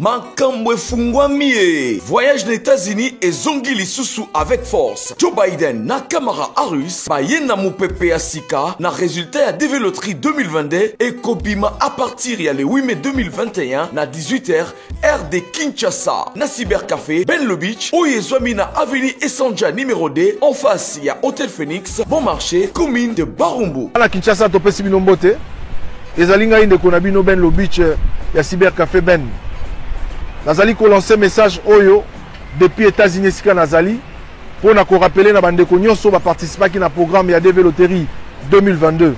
Makambo efungwami. Voyage aux États-Unis et zongi lisusu avec force. Joe Biden na Kamala Harris baye na mupepe ya sika na résultat ya DV Loterie 2022 et kobima à partir ya le 8 mai 2021 na 18h heure de Kinshasa na Cybercafé Ben Lobich oyezwami na avenue Essanja numéro 2 en face ya Hôtel Phoenix bon marché commune de Barumbu. Na Kinshasa topesi bino mbote ezalinga inde kona bino Ben Lobich ya Cybercafé Ben. Nazali ko lancer message oyo depuis États-Unis sika nazali pour na ko rappeler na bandeko nyonso ba participer ki na programme ya DV Loterie 2022.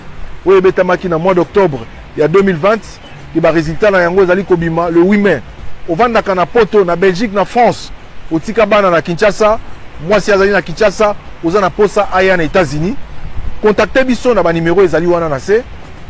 Oyo betamaki na mois d'octobre ya 2020 ki ba résultat na yango ezali kobima le 8 mai. Ovandaka na poto na Belgique na France otika bana na Kinshasa moi si azali na Kinshasa oza na posa aya na États-Unis contactez biso na ba numéro ezali wana na se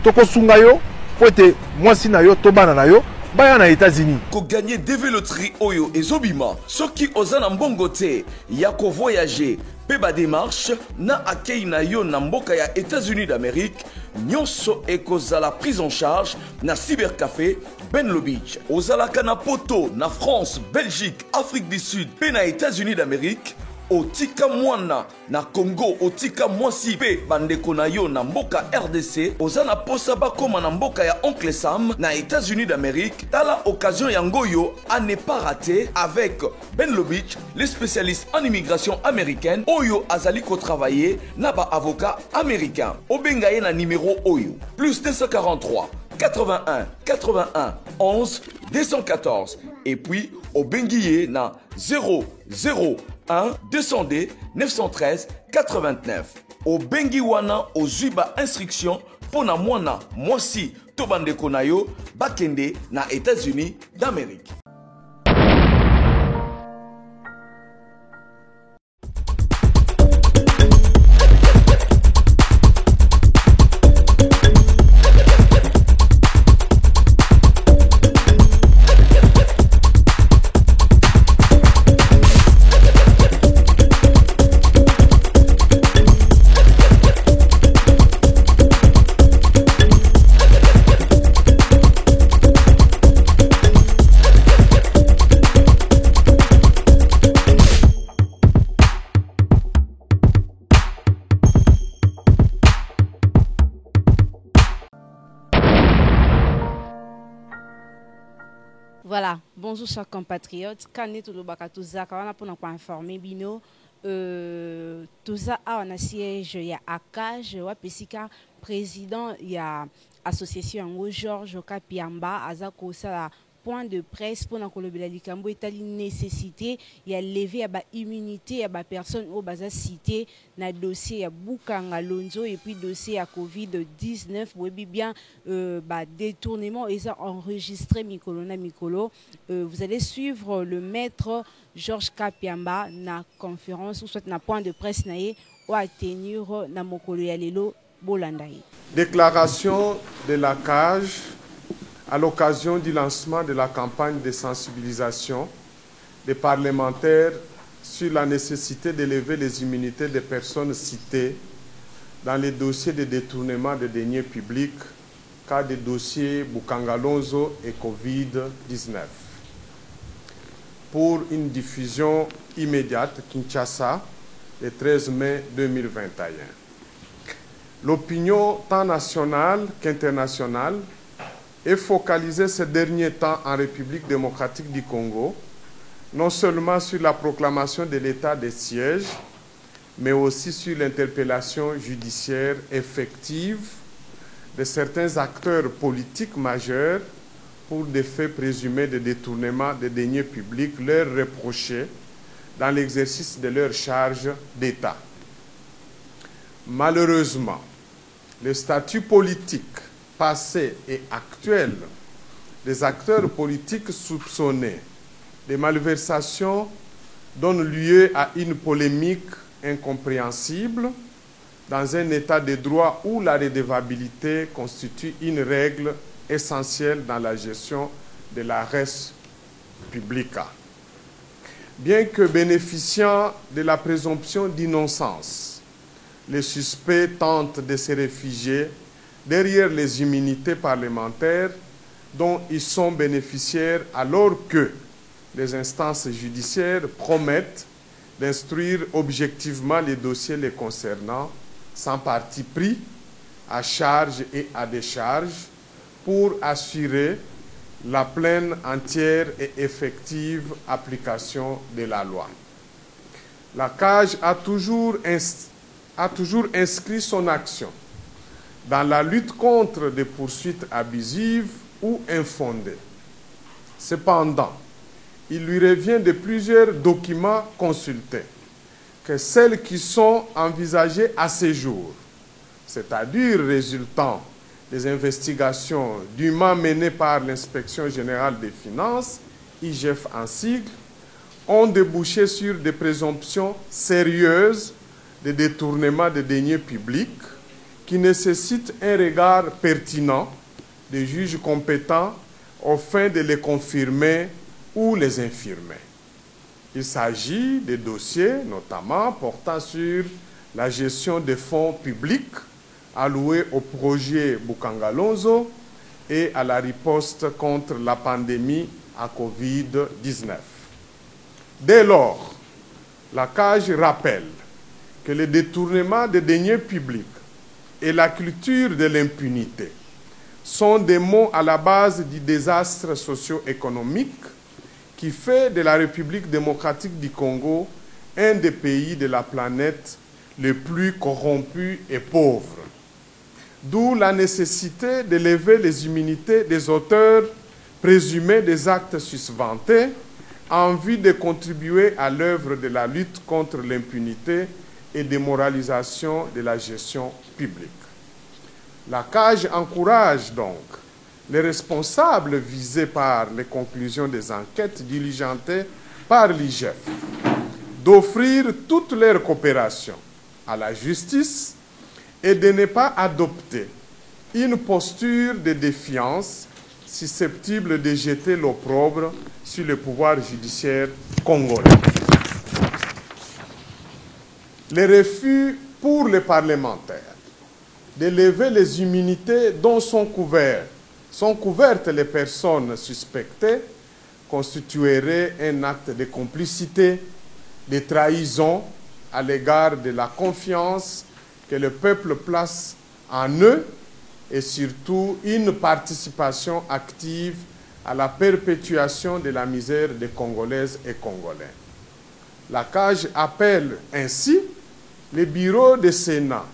toko sunga yo pote moi si na yo to bana na yo baya na États-Unis ko gagner DV Loterie oyo ezobima soki oza na mbongo te ya ko voyager pe ba démarche na akei na yo na mboka ya États-Unis d'Amérique nyonso ekozala prise en charge na Cybercafé Ben Lobich ozalaka na poto na France, Belgique, Afrique du Sud pe na États-Unis d'Amérique otika mwana na Congo otika mwasi pe bandeko na yo na mboka RDC ozana posa bakoma na mboka ya Oncle Sam na États-Unis d'Amérique tala occasion yango yo à ne pas rater avec Ben Lobich le spécialiste en immigration américaine oyo azali ko travailler na ba avocat américain obengaye na numéro oyo plus 243 81 81 11 214 et puis obengiye na 001 200D 913 89 au bengi wana ozuiba instruction pona mwana mwasi to bandeko na yo bakende na États-Unis d'Amérique. Voilà, bonjour chers compatriotes. Kane to lobaka tuza kawana pona kwa informer bino tuza awana siège ya ACAJ wa pesika président ya association yango Georges Kapiamba aza ko sala point de presse pour na kolobela likambo etali nécessité ya lever ya ba immunité ya ba personne au baza cité na dossier ya Bukanga Lonzo et puis dossier ya Covid-19 webi bien ba détournement et ça enregistré mikolo na mikolo. Vous allez suivre le maître Georges Kapiamba na conférence ou soit na point de presse naé ou à tenir na mokolo ya lelo bolandaye. Déclaration de la CAJ à l'occasion du lancement de la campagne de sensibilisation des parlementaires sur la nécessité d'élever les immunités des personnes citées dans les dossiers de détournement de deniers publics, cas des dossiers Bukanga Lonzo et Covid-19. Pour une diffusion immédiate, Kinshasa, le 13 mai 2021. L'opinion tant nationale qu'internationale est focalisée ces derniers temps en République démocratique du Congo, non seulement sur la proclamation de l'état de siège, mais aussi sur l'interpellation judiciaire effective de certains acteurs politiques majeurs pour des faits présumés de détournement de deniers publics leur reprochés dans l'exercice de leurs charges d'État. Malheureusement, le statut politique passé et actuel des acteurs politiques soupçonnés de malversations donne lieu à une polémique incompréhensible dans un état de droit où la redevabilité constitue une règle essentielle dans la gestion de la res publica. Bien que bénéficiant de la présomption d'innocence, les suspects tentent de se réfugier derrière les immunités parlementaires dont ils sont bénéficiaires alors que les instances judiciaires promettent d'instruire objectivement les dossiers les concernant sans parti pris, à charge et à décharge, pour assurer la pleine, entière et effective application de la loi. La CAJ a toujours inscrit son action dans la lutte contre des poursuites abusives ou infondées. Cependant, il lui revient de plusieurs documents consultés que celles qui sont envisagées à ce jour, c'est-à-dire résultant des investigations dûment menées par l'Inspection générale des finances, IGF en sigle, ont débouché sur des présomptions sérieuses de détournement de deniers publics qui nécessitent un regard pertinent des juges compétents aux fins de les confirmer ou les infirmer. Il s'agit de dossiers notamment portant sur la gestion des fonds publics alloués au projet Bukangalonzo et à la riposte contre la pandémie à Covid-19. Dès lors, la CAJ rappelle que le détournement des deniers publics et la culture de l'impunité sont des mots à la base du désastre socio-économique qui fait de la République démocratique du Congo un des pays de la planète les plus corrompus et pauvres. D'où la nécessité de lever les immunités des auteurs présumés des actes susvantés en vue de contribuer à l'œuvre de la lutte contre l'impunité et démoralisation de la gestion publique. La CAJ encourage donc les responsables visés par les conclusions des enquêtes diligentées par l'IGF d'offrir toute leur coopération à la justice et de ne pas adopter une posture de défiance susceptible de jeter l'opprobre sur le pouvoir judiciaire congolais. Le refus pour les parlementaires de lever les immunités dont sont couvertes les personnes suspectées constituerait un acte de complicité, de trahison à l'égard de la confiance que le peuple place en eux et surtout une participation active à la perpétuation de la misère des Congolaises et Congolais. La CAJ appelle ainsi les bureaux du Sénat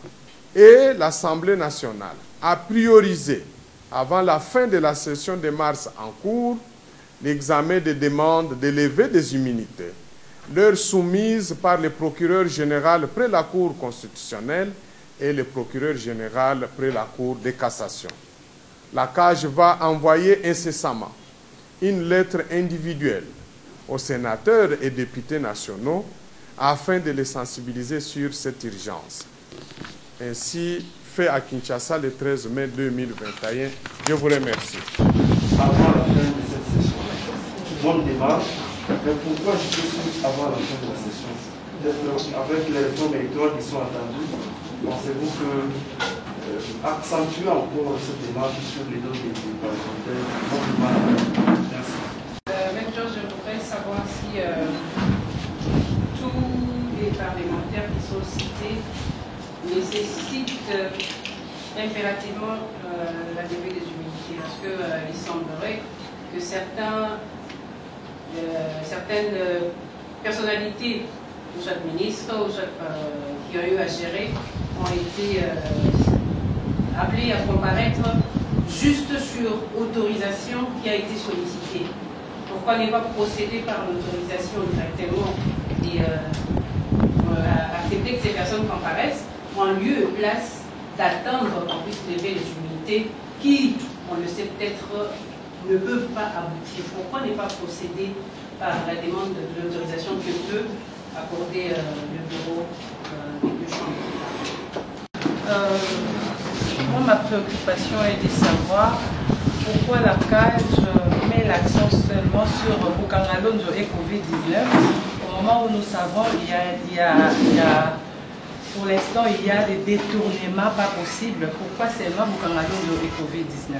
et l'Assemblée nationale à prioriser, avant la fin de la session de mars en cours, l'examen des demandes de levée des immunités, leur soumises par le procureur général près la Cour constitutionnelle et le procureur général près la Cour de cassation. La CAJ va envoyer incessamment une lettre individuelle aux sénateurs et députés nationaux afin de les sensibiliser sur cette urgence. Ainsi fait à Kinshasa le 13 mai 2021. Je vous remercie. Avant la fin de cette session, bonne démarche, mais pourquoi je suis avant la fin de la session? Avec les réformes électorales qui sont attendues, pensez-vous que accentuer encore cette démarche sur les autres pays parlementaires? Merci. Maître, je voudrais savoir si tous les parlementaires qui sont cités nécessitent impérativement la levée des immunités, parce qu'il semblerait que certaines personnalités, ou soit ministres, ou soit qui ont eu à gérer, ont été appelés à comparaître juste sur autorisation qui a été sollicitée. Pourquoi ne pas procéder par l'autorisation directement et accepter que ces personnes comparaissent en lieu et place d'attendre qu'on puisse lever les immunités qui, on le sait peut-être, ne peuvent pas aboutir. Pourquoi ne pas procéder par la demande de l'autorisation que peut accorder le bureau des deux chambres? Moi, ma préoccupation est de savoir pourquoi la CAJ met l'accent seulement sur Bukangalonzo et Covid-19 au moment où nous savons qu'il y a pour l'instant, il y a des détournements pas possibles. Pourquoi seulement Bukangalonzo et Covid-19?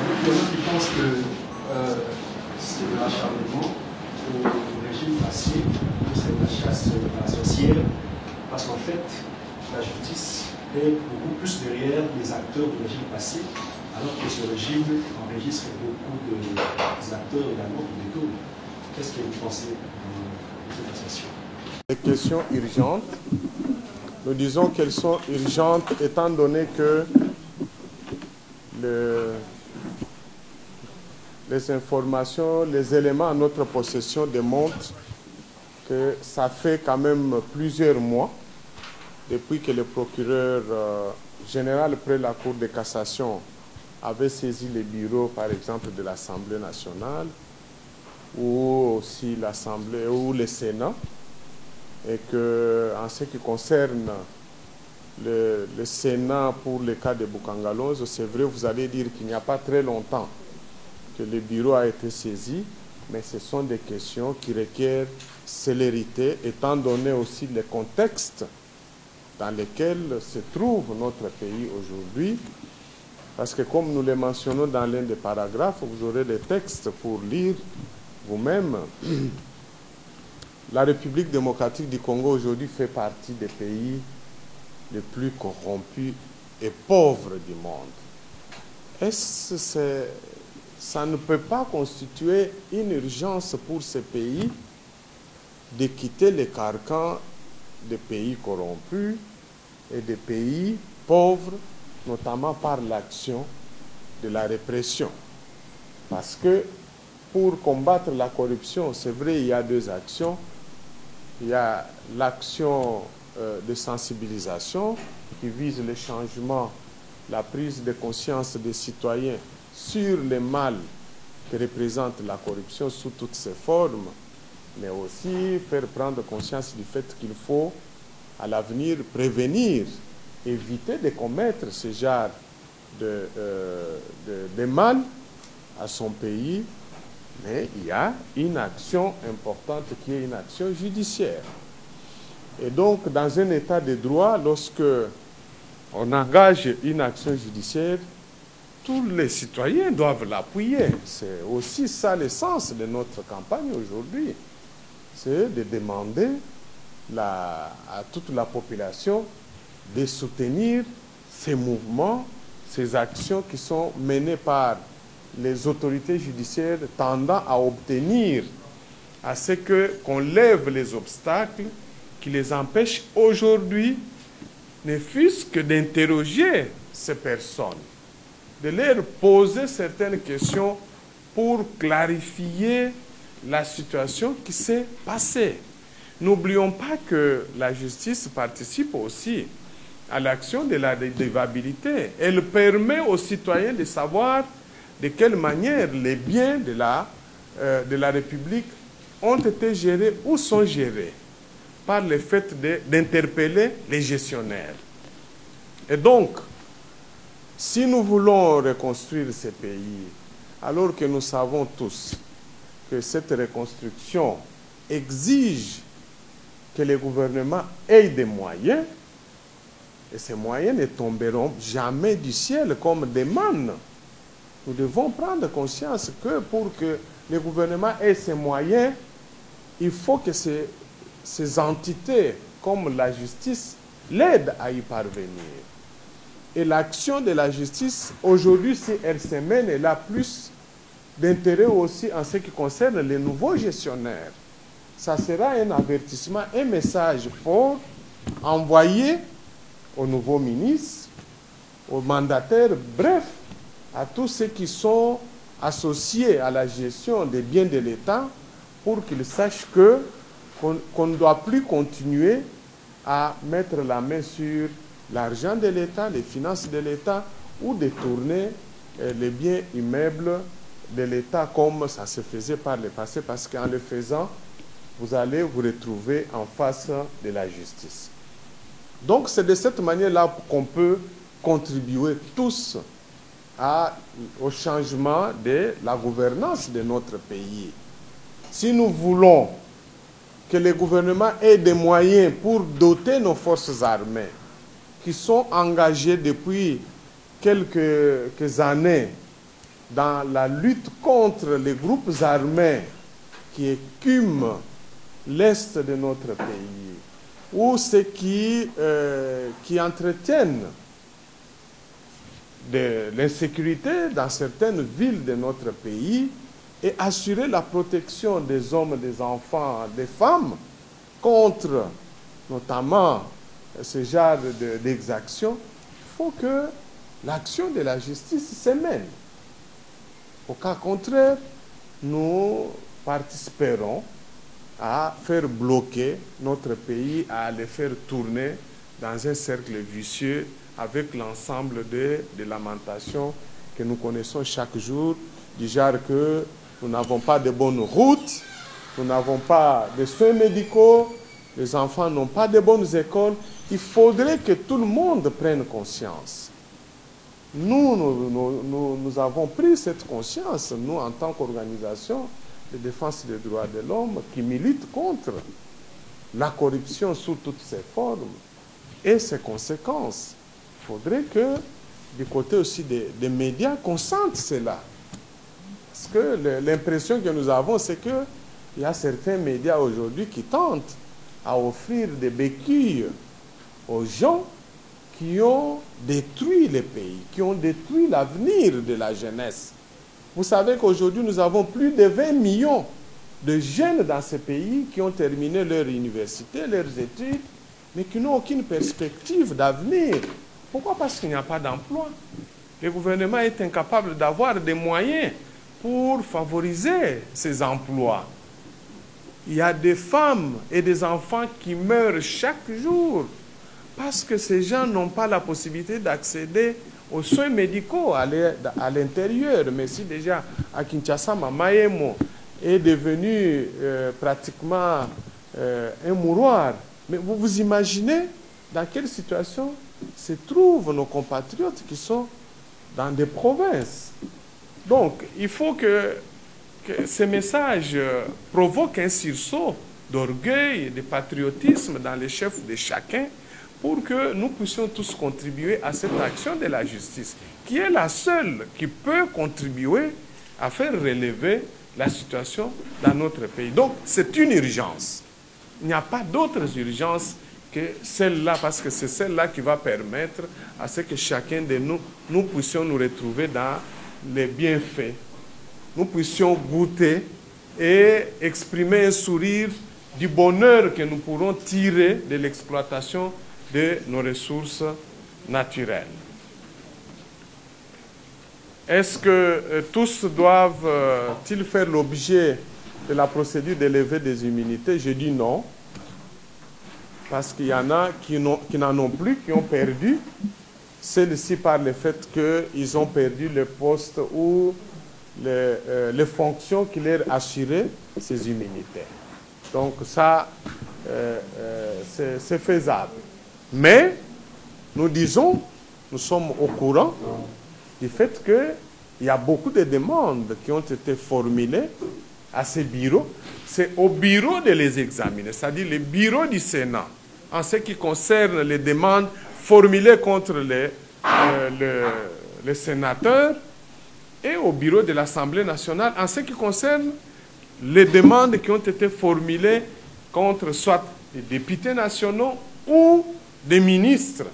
Il y en a qui pensent que c'est de l'acharnement au régime passé, que c'est de la chasse à la sorcière, parce qu'en fait, la justice est beaucoup plus derrière les acteurs du régime passé, alors que ce régime enregistre beaucoup d'acteurs également qui détournent. Qu'est-ce que vous pensez de cette association? Les questions urgentes, nous disons qu'elles sont urgentes étant donné que les informations, les éléments à notre possession démontrent que ça fait quand même plusieurs mois depuis que le procureur général près la Cour de cassation avait saisi les bureaux, par exemple, de l'Assemblée nationale ou aussi l'Assemblée ou le Sénat, et que en ce qui concerne le Sénat pour le cas de Bukangalonzo, c'est vrai, vous allez dire qu'il n'y a pas très longtemps que le bureau a été saisi, mais ce sont des questions qui requièrent célérité, étant donné aussi le contexte dans lequel se trouve notre pays aujourd'hui. Parce que comme nous le mentionnons dans l'un des paragraphes, vous aurez des textes pour lire vous-même. La République démocratique du Congo aujourd'hui fait partie des pays les plus corrompus et pauvres du monde. Ça ne peut pas constituer une urgence pour ces pays de quitter les carcans des pays corrompus et des pays pauvres, notamment par l'action de la répression. Parce que pour combattre la corruption, c'est vrai, il y a deux actions. Il y a l'action de sensibilisation qui vise le changement, la prise de conscience des citoyens sur les mal que représente la corruption sous toutes ses formes, mais aussi faire prendre conscience du fait qu'il faut à l'avenir prévenir, éviter de commettre ce genre de mal à son pays. Mais il y a une action importante qui est une action judiciaire. Et donc, dans un état de droit, lorsque on engage une action judiciaire, tous les citoyens doivent l'appuyer. C'est aussi ça l'essence de notre campagne aujourd'hui. C'est de demander à toute la population de soutenir ces mouvements, ces actions qui sont menées par les autorités judiciaires tendant à obtenir à ce qu'on lève les obstacles qui les empêchent aujourd'hui, ne fût-ce que d'interroger ces personnes, de leur poser certaines questions pour clarifier la situation qui s'est passée. N'oublions pas que la justice participe aussi à l'action de la redevabilité. Elle permet aux citoyens de savoir de quelle manière les biens de la République ont été gérés ou sont gérés par le fait d'interpeller les gestionnaires. Et donc, si nous voulons reconstruire ces pays, alors que nous savons tous que cette reconstruction exige que les gouvernements aient des moyens, et ces moyens ne tomberont jamais du ciel comme des mannes. Nous devons prendre conscience que pour que le gouvernement ait ces moyens, il faut que ces entités comme la justice l'aident à y parvenir. Et l'action de la justice, aujourd'hui, si elle se mène, elle a plus d'intérêt aussi en ce qui concerne les nouveaux gestionnaires. Ça sera un avertissement, un message fort envoyé aux nouveaux ministres, aux mandataires, bref, à tous ceux qui sont associés à la gestion des biens de l'État pour qu'ils sachent qu'on ne doit plus continuer à mettre la main sur l'argent de l'État, les finances de l'État ou détourner les biens immeubles de l'État comme ça se faisait par le passé, parce qu'en le faisant, vous allez vous retrouver en face de la justice. Donc c'est de cette manière-là qu'on peut contribuer tous au changement de la gouvernance de notre pays. Si nous voulons que le gouvernement ait des moyens pour doter nos forces armées, qui sont engagées depuis quelques années dans la lutte contre les groupes armés qui écument l'Est de notre pays, ou ceux qui entretiennent de l'insécurité dans certaines villes de notre pays, et assurer la protection des hommes, des enfants, des femmes contre notamment ce genre d'exactions, il faut que l'action de la justice se mène. Au cas contraire, nous participerons à faire bloquer notre pays, à le faire tourner dans un cercle vicieux avec l'ensemble des lamentations que nous connaissons chaque jour, du genre que nous n'avons pas de bonnes routes, nous n'avons pas de soins médicaux, les enfants n'ont pas de bonnes écoles. Il faudrait que tout le monde prenne conscience. Nous avons pris cette conscience, nous, en tant qu'organisation de défense des droits de l'homme, qui milite contre la corruption sous toutes ses formes et ses conséquences. Il faudrait que, du côté aussi des médias, qu'on sente cela. Parce que l'impression que nous avons, c'est qu'il y a certains médias aujourd'hui qui tentent à offrir des béquilles aux gens qui ont détruit les pays, qui ont détruit l'avenir de la jeunesse. Vous savez qu'aujourd'hui, nous avons plus de 20 millions de jeunes dans ces pays qui ont terminé leur université, leurs études, mais qui n'ont aucune perspective d'avenir. Pourquoi? Parce qu'il n'y a pas d'emploi. Le gouvernement est incapable d'avoir des moyens pour favoriser ces emplois. Il y a des femmes et des enfants qui meurent chaque jour parce que ces gens n'ont pas la possibilité d'accéder aux soins médicaux à l'intérieur. Mais si déjà à Kinshasa, Mamaemo est devenu pratiquement un mouroir, mais vous imaginez dans quelle situation se trouvent nos compatriotes qui sont dans des provinces. Donc, il faut que ces messages provoquent un sursaut d'orgueil, de patriotisme dans les chefs de chacun pour que nous puissions tous contribuer à cette action de la justice, qui est la seule qui peut contribuer à faire relever la situation dans notre pays. Donc, c'est une urgence. Il n'y a pas d'autres urgences que celle-là, parce que c'est celle-là qui va permettre à ce que chacun de nous puissions nous retrouver dans les bienfaits, nous puissions goûter et exprimer un sourire du bonheur que nous pourrons tirer de l'exploitation de nos ressources naturelles. Est-ce que tous doivent-ils faire l'objet de la procédure de levée des immunités? Je dis non, parce qu'il y en a qui n'en ont plus, qui ont perdu celle-ci par le fait qu'ils ont perdu le poste ou les fonctions qui leur assuraient ces immunités. Donc ça, c'est faisable. Mais nous disons, nous sommes au courant du fait qu'il y a beaucoup de demandes qui ont été formulées à ces bureaux. C'est au bureau de les examiner, c'est-à-dire le bureau du Sénat, en ce qui concerne les demandes formulées contre les sénateurs, et au bureau de l'Assemblée nationale en ce qui concerne les demandes qui ont été formulées contre soit des députés nationaux ou des ministres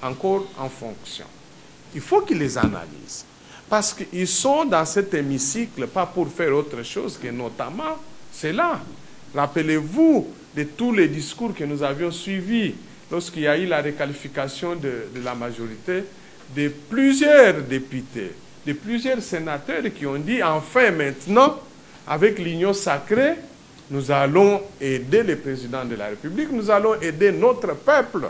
encore en fonction. Il faut qu'ils les analysent. Parce qu'ils sont dans cet hémicycle, pas pour faire autre chose que notamment cela. Rappelez-vous de tous les discours que nous avions suivis lorsqu'il y a eu la requalification de la majorité, de plusieurs députés, de plusieurs sénateurs qui ont dit, enfin maintenant, avec l'union sacrée, nous allons aider le président de la République, nous allons aider notre peuple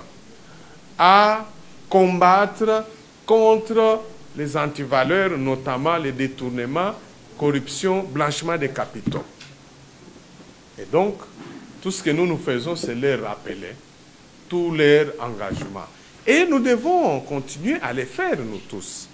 à combattre contre les antivaleurs, notamment les détournements, corruption, blanchiment des capitaux. Et donc, tout ce que nous faisons, c'est leur rappeler tous leurs engagements. Et nous devons continuer à les faire, nous tous.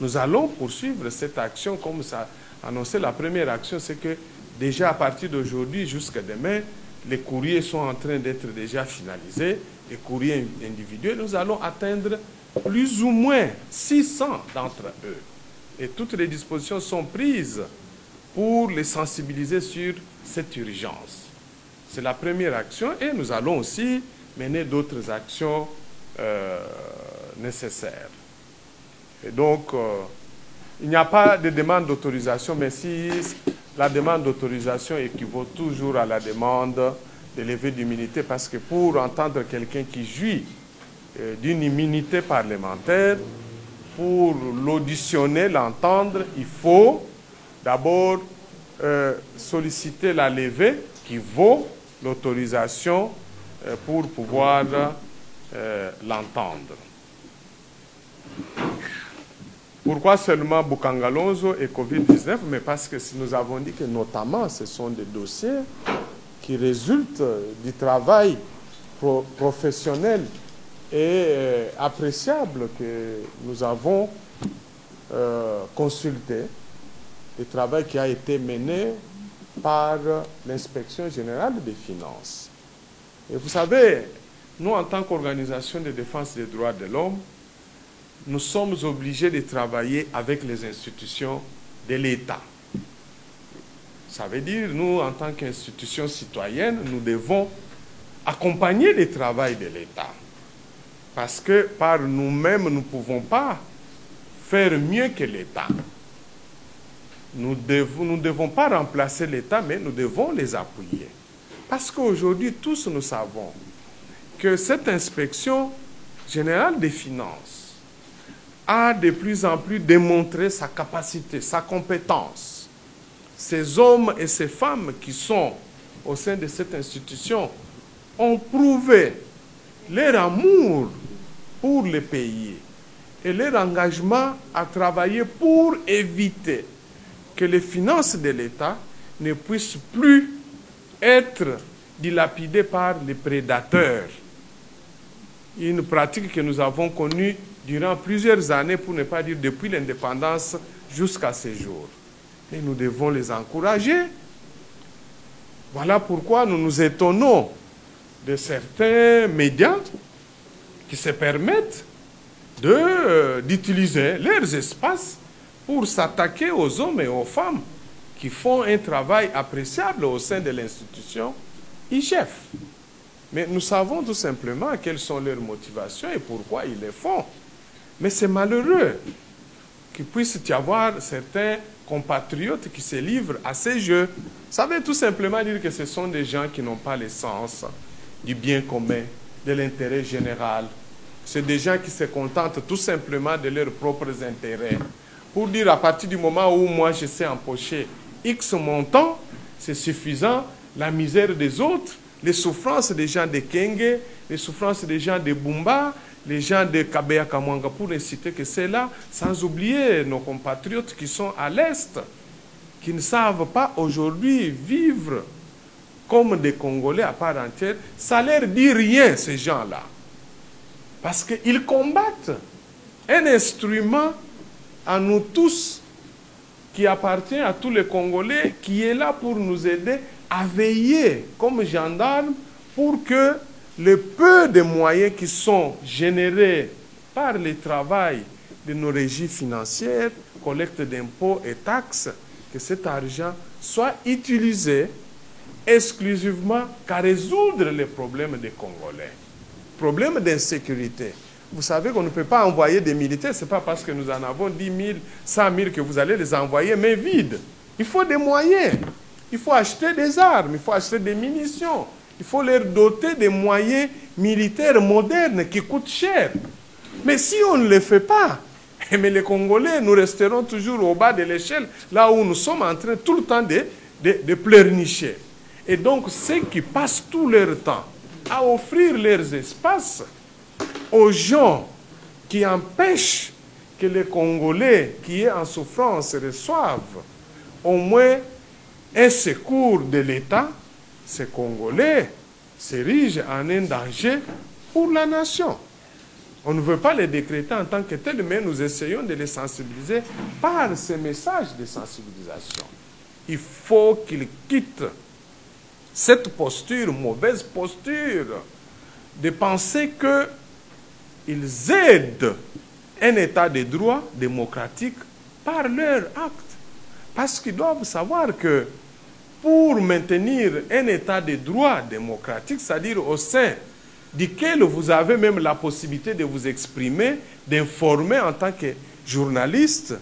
Nous allons poursuivre cette action, comme ça a annoncé la première action, c'est que déjà à partir d'aujourd'hui jusqu'à demain, les courriers sont en train d'être déjà finalisés, les courriers individuels, nous allons atteindre plus ou moins 600 d'entre eux. Et toutes les dispositions sont prises pour les sensibiliser sur cette urgence. C'est la première action et nous allons aussi mener d'autres actions nécessaires. Et donc, il n'y a pas de demande d'autorisation, mais si la demande d'autorisation équivaut toujours à la demande de levée d'immunité, parce que pour entendre quelqu'un qui jouit d'une immunité parlementaire, pour l'auditionner, l'entendre, il faut d'abord solliciter la levée qui vaut l'autorisation pour pouvoir l'entendre. Pourquoi seulement Bukangalonzo et Covid-19? Mais parce que si nous avons dit que notamment ce sont des dossiers qui résultent du travail professionnel et appréciable que nous avons consulté, le travail qui a été mené par l'Inspection générale des finances. Et vous savez, nous, en tant qu'organisation de défense des droits de l'homme, nous sommes obligés de travailler avec les institutions de l'État. Ça veut dire, nous, en tant qu'institution citoyenne, nous devons accompagner le travail de l'État. Parce que par nous-mêmes, nous ne pouvons pas faire mieux que l'État. Nous ne devons pas remplacer l'État, mais nous devons les appuyer. Parce qu'aujourd'hui, tous nous savons que cette inspection générale des finances a de plus en plus démontré sa capacité, sa compétence. Ces hommes et ces femmes qui sont au sein de cette institution ont prouvé leur amour pour le pays et leur engagement à travailler pour éviter que les finances de l'État ne puissent plus être dilapidées par les prédateurs. Une pratique que nous avons connue durant plusieurs années, pour ne pas dire depuis l'indépendance jusqu'à ce jour. Et nous devons les encourager. Voilà pourquoi nous nous étonnons de certains médias qui se permettent d'utiliser leurs espaces pour s'attaquer aux hommes et aux femmes qui font un travail appréciable au sein de l'institution IGF. Mais nous savons tout simplement quelles sont leurs motivations et pourquoi ils les font. Mais c'est malheureux qu'il puisse y avoir certains compatriotes qui se livrent à ces jeux. Ça veut tout simplement dire que ce sont des gens qui n'ont pas le sens du bien commun, de l'intérêt général. C'est des gens qui se contentent tout simplement de leurs propres intérêts. Pour dire à partir du moment où moi je sais empocher X montant, c'est suffisant, la misère des autres, les souffrances des gens de Kenge, les souffrances des gens de Bumba, les gens de Kabeya Kamwanga, pour ne citer que cela, sans oublier nos compatriotes qui sont à l'Est, qui ne savent pas aujourd'hui vivre comme des Congolais à part entière. Ça ne leur dit rien, ces gens-là. Parce qu'ils combattent un instrument à nous tous, qui appartient à tous les Congolais, qui est là pour nous aider à veiller comme gendarmes pour que le peu de moyens qui sont générés par le travail de nos régies financières, collecte d'impôts et taxes, que cet argent soit utilisé exclusivement qu'à résoudre les problèmes des Congolais. Problème d'insécurité. Vous savez qu'on ne peut pas envoyer des militaires, ce n'est pas parce que nous en avons 10 000, 100 000 que vous allez les envoyer, mais vides. Il faut des moyens. Il faut acheter des armes, il faut acheter des munitions. Il faut leur doter des moyens militaires modernes qui coûtent cher. Mais si on ne le fait pas, mais les Congolais, nous resterons toujours au bas de l'échelle, là où nous sommes en train tout le temps de pleurnicher. Et donc, ceux qui passent tout leur temps à offrir leurs espaces aux gens qui empêchent que les Congolais qui est en souffrance reçoivent au moins un secours de l'État, ces Congolais s'érigent en un danger pour la nation. On ne veut pas les décréter en tant que tels, mais nous essayons de les sensibiliser par ces messages de sensibilisation. Il faut qu'ils quittent cette posture, mauvaise posture, de penser qu'ils aident un État de droit démocratique par leurs actes. Parce qu'ils doivent savoir que pour maintenir un état de droit démocratique, c'est-à-dire au sein duquel vous avez même la possibilité de vous exprimer, d'informer en tant que journaliste,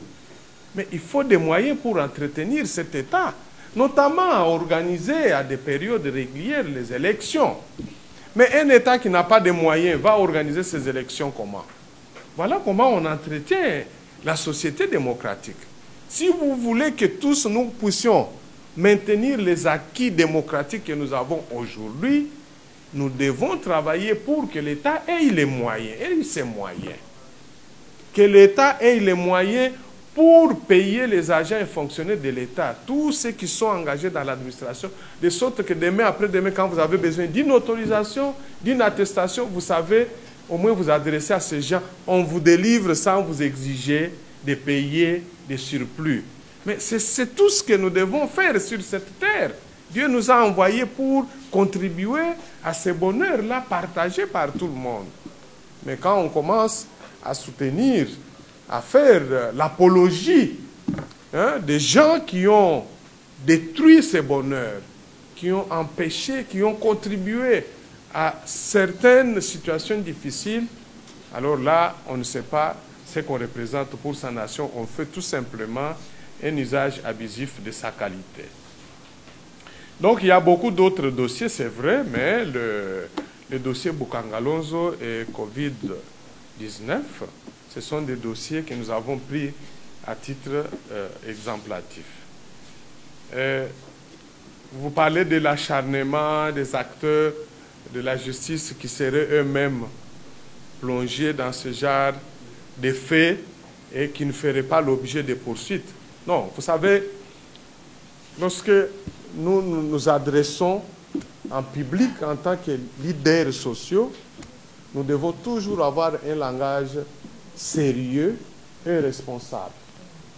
mais il faut des moyens pour entretenir cet état, notamment à organiser à des périodes régulières les élections. Mais un État qui n'a pas de moyens va organiser ces élections comment? Voilà comment on entretient la société démocratique. Si vous voulez que tous nous puissions maintenir les acquis démocratiques que nous avons aujourd'hui, nous devons travailler pour que l'État ait les moyens, et ses moyens. Que l'État ait les moyens pour payer les agents et fonctionnaires de l'État, tous ceux qui sont engagés dans l'administration, de sorte que demain, après-demain, quand vous avez besoin d'une autorisation, d'une attestation, vous savez, au moins vous adresser à ces gens, on vous délivre sans vous exiger de payer des surplus. Mais c'est tout ce que nous devons faire sur cette terre. Dieu nous a envoyés pour contribuer à ce bonheur-là partagé par tout le monde. Mais quand on commence à soutenir, à faire l'apologie des gens qui ont détruit ce bonheur, qui ont empêché, qui ont contribué à certaines situations difficiles, alors là, on ne sait pas ce qu'on représente pour sa nation. On fait tout simplement un usage abusif de sa qualité. Donc, il y a beaucoup d'autres dossiers, c'est vrai, mais le dossier Bukangalonzo et Covid-19, ce sont des dossiers que nous avons pris à titre exemplatif. Vous parlez de l'acharnement des acteurs de la justice qui seraient eux-mêmes plongés dans ce genre de faits et qui ne feraient pas l'objet de poursuites. Non, vous savez, lorsque nous nous adressons en public en tant que leaders sociaux, nous devons toujours avoir un langage sérieux et responsable.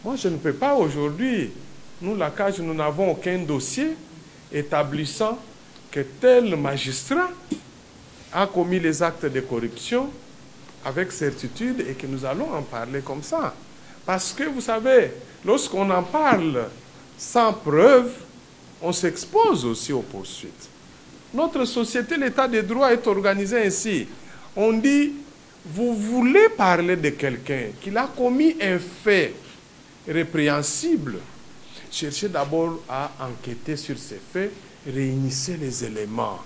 Moi, je ne peux pas aujourd'hui, nous, la CAJ, nous n'avons aucun dossier établissant que tel magistrat a commis les actes de corruption avec certitude et que nous allons en parler comme ça. Parce que, vous savez, lorsqu'on en parle sans preuve, on s'expose aussi aux poursuites. Notre société, l'état de droit est organisé ainsi. On dit, vous voulez parler de quelqu'un qui a commis un fait répréhensible, cherchez d'abord à enquêter sur ces faits, réunissez les éléments.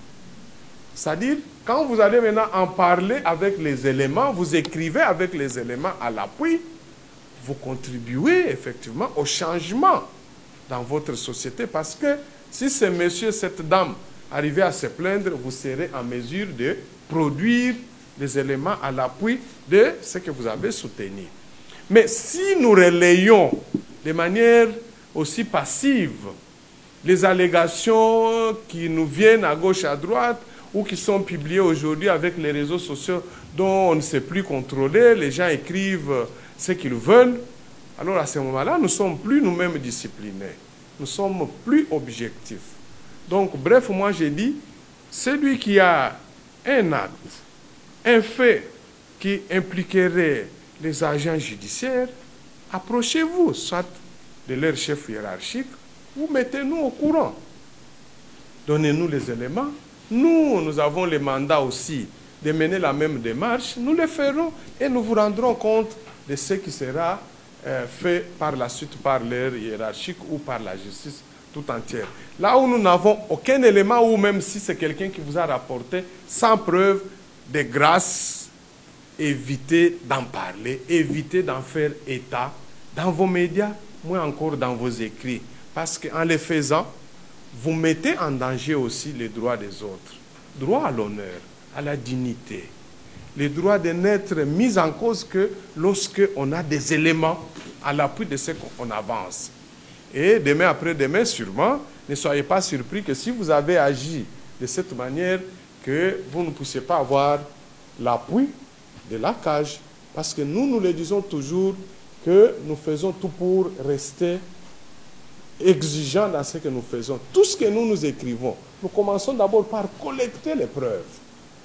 C'est-à-dire, quand vous allez maintenant en parler avec les éléments, vous écrivez avec les éléments à l'appui, vous contribuez effectivement au changement dans votre société, parce que si ce monsieur, cette dame arrivait à se plaindre, vous serez en mesure de produire des éléments à l'appui de ce que vous avez soutenu. Mais si nous relayons de manière aussi passive les allégations qui nous viennent à gauche, à droite, ou qui sont publiées aujourd'hui avec les réseaux sociaux dont on ne sait plus contrôler, les gens écrivent ce qu'ils veulent, alors à ce moment-là, nous ne sommes plus nous-mêmes disciplinés. Nous sommes plus objectifs. Donc, bref, moi j'ai dit, celui qui a un acte, un fait qui impliquerait les agents judiciaires, approchez-vous, soit de leur chef hiérarchique, ou mettez-nous au courant. Donnez-nous les éléments. Nous avons le mandat aussi de mener la même démarche. Nous le ferons et nous vous rendrons compte de ce qui sera fait par la suite par leur hiérarchique ou par la justice tout entière. Là où nous n'avons aucun élément, ou même si c'est quelqu'un qui vous a rapporté sans preuve, de grâce, évitez d'en parler, évitez d'en faire état dans vos médias, moins encore dans vos écrits. Parce qu'en le faisant, vous mettez en danger aussi les droits des autres. Droit à l'honneur, à la dignité. Les droits de n'être mis en cause que lorsqu'on a des éléments à l'appui de ce qu'on avance. Et demain après-demain, sûrement, ne soyez pas surpris que si vous avez agi de cette manière, que vous ne puissiez pas avoir l'appui de la CAJ. Parce que nous le disons toujours, que nous faisons tout pour rester exigeants dans ce que nous faisons. Tout ce que nous écrivons, nous commençons d'abord par collecter les preuves.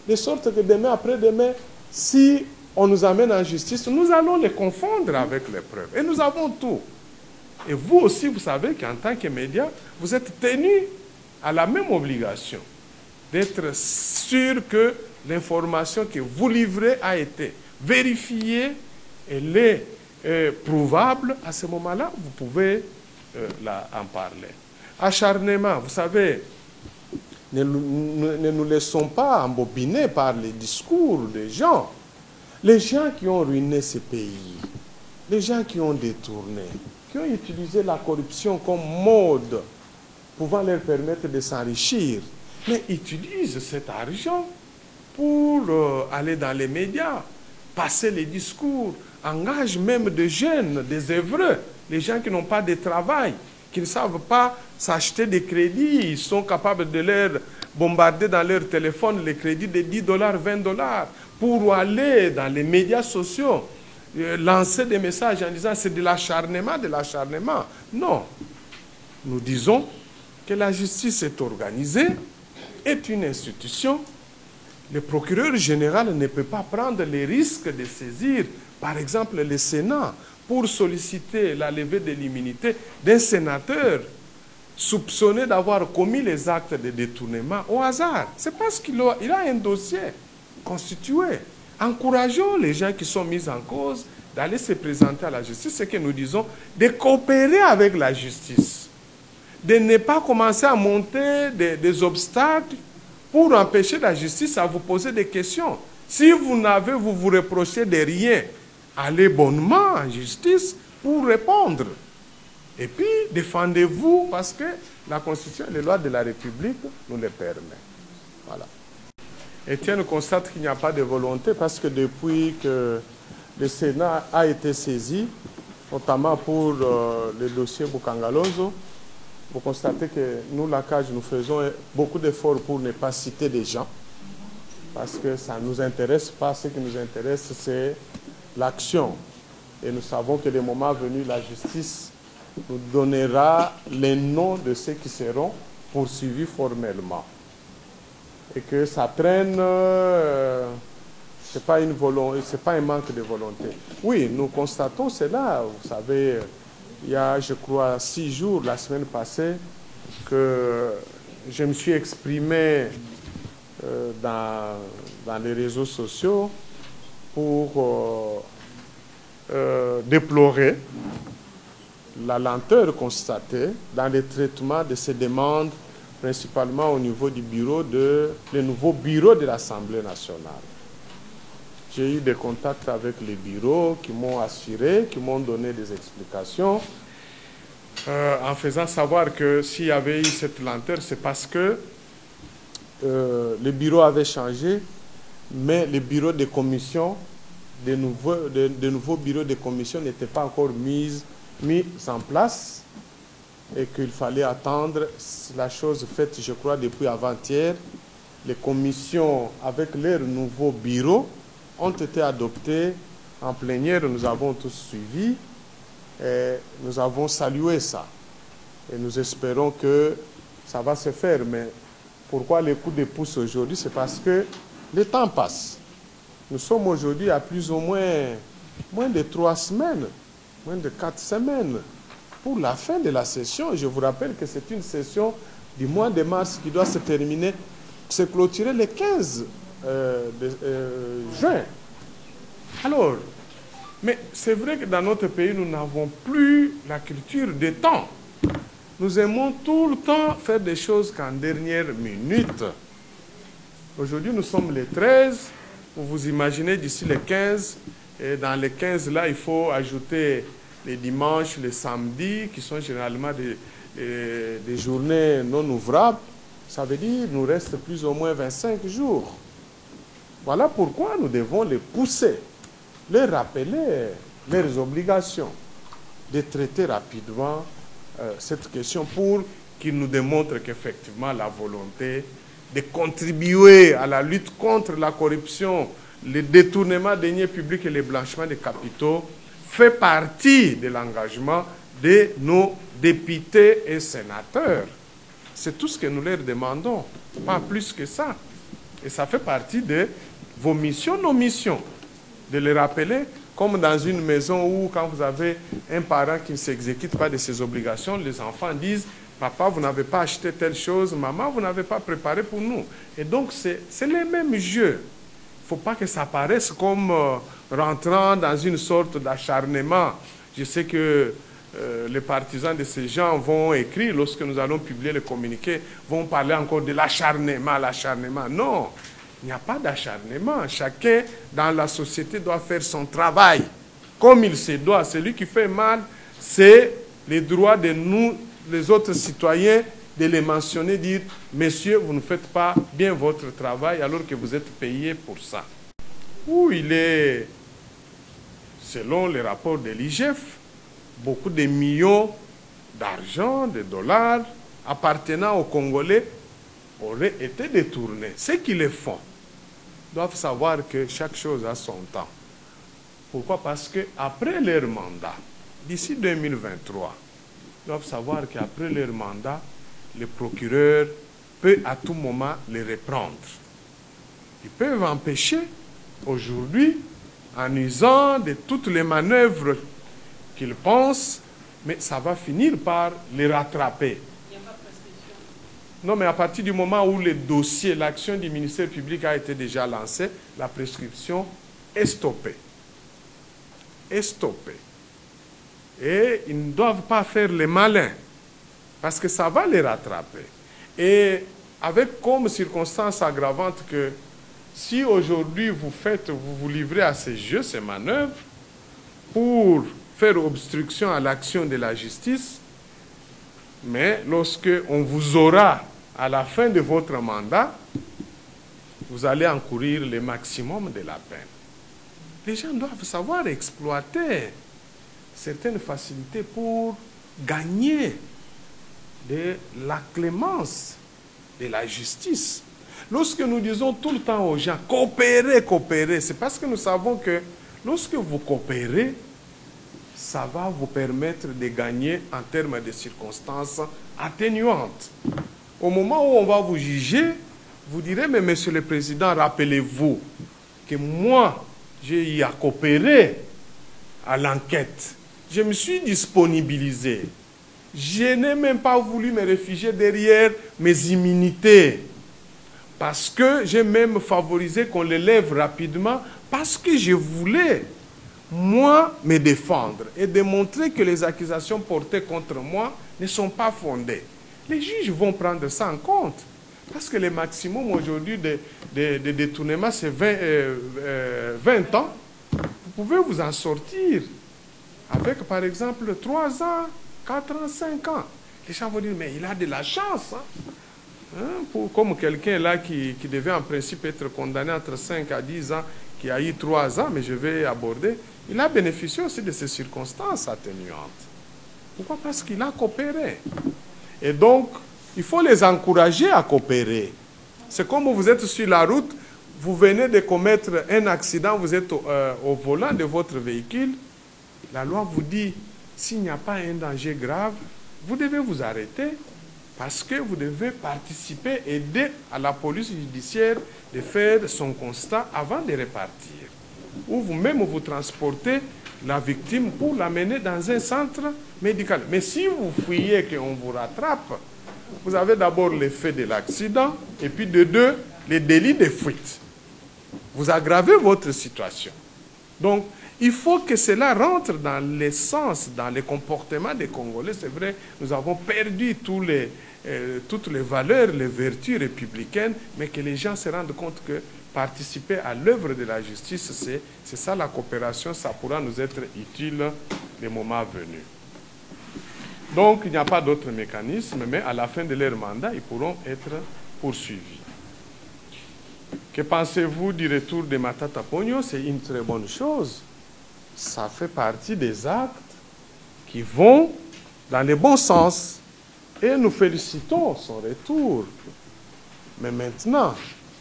De sorte que demain après-demain, si on nous amène en justice, nous allons les confondre avec les preuves. Et nous avons tout. Et vous aussi, vous savez qu'en tant que média, vous êtes tenus à la même obligation d'être sûr que l'information que vous livrez a été vérifiée, elle est prouvable. À ce moment-là, vous pouvez en parler. Acharnement, vous savez, ne nous laissons pas embobiner par les discours des gens. Les gens qui ont ruiné ce pays, les gens qui ont détourné, qui ont utilisé la corruption comme mode pouvant leur permettre de s'enrichir, mais utilisent cet argent pour aller dans les médias, passer les discours, engagent même des jeunes, des œuvreux, les gens qui n'ont pas de travail, qui ne savent pas s'acheter des crédits, ils sont capables de leur bombarder dans leur téléphone les crédits de $10, $20, pour aller dans les médias sociaux, lancer des messages en disant c'est de l'acharnement, de l'acharnement. Non. Nous disons que la justice est organisée, est une institution. Le procureur général ne peut pas prendre les risques de saisir, par exemple, le Sénat pour solliciter la levée de l'immunité d'un sénateur soupçonné d'avoir commis les actes de détournement au hasard. C'est parce qu'il a un dossier constitué. Encourageons les gens qui sont mis en cause d'aller se présenter à la justice, c'est que nous disons de coopérer avec la justice, de ne pas commencer à monter des obstacles pour empêcher la justice à vous poser des questions. Si vous vous reprochez de rien, allez bonnement en justice pour répondre. Et puis, défendez-vous parce que la Constitution et les lois de la République nous le permettent. Voilà. Étienne constate qu'il n'y a pas de volonté parce que depuis que le Sénat a été saisi, notamment pour le dossier Bukangalozo, vous constatez que nous, la CAJ, nous faisons beaucoup d'efforts pour ne pas citer des gens parce que ça ne nous intéresse pas. Ce qui nous intéresse, c'est l'action. Et nous savons que le moment venu, la justice nous donnera les noms de ceux qui seront poursuivis formellement. Et que ça traîne, ce n'est pas une volonté, c'est pas un manque de volonté. Oui, nous constatons cela. Vous savez, il y a, je crois, 6 jours, la semaine passée, que je me suis exprimé dans les réseaux sociaux pour déplorer la lenteur constatée dans le traitement de ces demandes, principalement au niveau du le nouveau bureau de l'Assemblée nationale. J'ai eu des contacts avec les bureaux qui m'ont assuré, qui m'ont donné des explications, en faisant savoir que s'il y avait eu cette lenteur, c'est parce que le bureau avait changé, mais les bureaux de commission, de nouveaux bureaux de commission n'étaient pas encore mis en place et qu'il fallait attendre la chose faite, je crois, depuis avant-hier. Les commissions, avec leurs nouveaux bureaux, ont été adoptées en plénière. Nous avons tous suivi et nous avons salué ça. Et nous espérons que ça va se faire. Mais pourquoi les coups de pouce aujourd'hui? C'est parce que le temps passe. Nous sommes aujourd'hui à plus ou moins de 3 semaines, moins de 4 semaines pour la fin de la session. Je vous rappelle que c'est une session du mois de mars qui doit se terminer, se clôturer le 15 juin. Alors, mais c'est vrai que dans notre pays, nous n'avons plus la culture des temps. Nous aimons tout le temps faire des choses qu'en dernière minute. Aujourd'hui, nous sommes le 13. Vous vous imaginez d'ici le 15. Et dans les 15, là, il faut ajouter les dimanches, les samedis, qui sont généralement des journées non ouvrables. Ça veut dire qu'il nous reste plus ou moins 25 jours. Voilà pourquoi nous devons les pousser, les rappeler leurs obligations, de traiter rapidement cette question pour qu'ils nous démontrent qu'effectivement la volonté de contribuer à la lutte contre la corruption, le détournement des deniers publics et le blanchiment des capitaux fait partie de l'engagement de nos députés et sénateurs. C'est tout ce que nous leur demandons, pas plus que ça. Et ça fait partie de vos missions, nos missions. de les rappeler, comme dans une maison où quand vous avez un parent qui ne s'exécute pas de ses obligations, les enfants disent « Papa, vous n'avez pas acheté telle chose, maman, vous n'avez pas préparé pour nous. » Et donc, c'est les mêmes jeux. Il ne faut pas que ça paraisse comme rentrant dans une sorte d'acharnement. Je sais que les partisans de ces gens vont écrire, lorsque nous allons publier le communiqué, vont parler encore de l'acharnement, l'acharnement. Non, il n'y a pas d'acharnement. Chacun dans la société doit faire son travail comme il se doit. Celui qui fait mal, c'est les droits de nous, les autres citoyens, de les mentionner, dire « Messieurs, vous ne faites pas bien votre travail alors que vous êtes payés pour ça. » Où il est, selon les rapports de l'IGF, beaucoup de millions d'argent, de dollars appartenant aux Congolais auraient été détournés. Ceux qui le font doivent savoir que chaque chose a son temps. Pourquoi? Parce qu'après leur mandat, d'ici 2023, ils doivent savoir qu'après leur mandat, le procureur peut à tout moment les reprendre. Ils peuvent empêcher aujourd'hui, en usant de toutes les manœuvres qu'ils pensent, mais ça va finir par les rattraper. Il n'y a pas de prescription. Non, mais à partir du moment où le dossier, l'action du ministère public a été déjà lancée, la prescription est stoppée. Est stoppée. Et ils ne doivent pas faire les malins, parce que ça va les rattraper. Et avec comme circonstance aggravante que si aujourd'hui vous vous livrez à ces jeux, ces manœuvres, pour faire obstruction à l'action de la justice, mais lorsque on vous aura à la fin de votre mandat, vous allez encourir le maximum de la peine. Les gens doivent savoir exploiter certaines facilités pour gagner de la clémence de la justice. Lorsque nous disons tout le temps aux gens, coopérez, coopérez, c'est parce que nous savons que lorsque vous coopérez, ça va vous permettre de gagner en termes de circonstances atténuantes. Au moment où on va vous juger, vous direz, mais Monsieur le Président, rappelez-vous que moi, j'ai eu à coopérer à l'enquête. Je me suis disponibilisé. Je n'ai même pas voulu me réfugier derrière mes immunités. Parce que j'ai même favorisé qu'on les lève rapidement, parce que je voulais, moi, me défendre et démontrer que les accusations portées contre moi ne sont pas fondées. Les juges vont prendre ça en compte. Parce que le maximum aujourd'hui de détournement, c'est 20 ans. Vous pouvez vous en sortir avec, par exemple, 3 ans, 4 ans, 5 ans. Les gens vont dire, mais il a de la chance. Comme quelqu'un là qui devait en principe être condamné entre 5 à 10 ans, qui a eu 3 ans, mais je vais aborder, il a bénéficié aussi de ces circonstances atténuantes. Pourquoi? Parce qu'il a coopéré. Et donc, il faut les encourager à coopérer. C'est comme vous êtes sur la route, vous venez de commettre un accident, vous êtes au volant de votre véhicule. La loi vous dit, s'il n'y a pas un danger grave, vous devez vous arrêter parce que vous devez participer, aider à la police judiciaire de faire son constat avant de repartir. Ou vous-même vous transportez la victime pour l'amener dans un centre médical. Mais si vous fuyez qu'on vous rattrape, vous avez d'abord l'effet de l'accident et puis de deux, les délits de fuite. Vous aggravez votre situation. Donc, il faut que cela rentre dans l'essence, dans les comportements des Congolais. C'est vrai, nous avons perdu toutes les valeurs, les vertus républicaines, mais que les gens se rendent compte que participer à l'œuvre de la justice, c'est ça la coopération, ça pourra nous être utile les moments venus. Donc, il n'y a pas d'autre mécanisme, mais à la fin de leur mandat, ils pourront être poursuivis. Que pensez-vous du retour de Matata Ponyo? C'est une très bonne chose. Ça fait partie des actes qui vont dans le bon sens. Et nous félicitons son retour. Mais maintenant,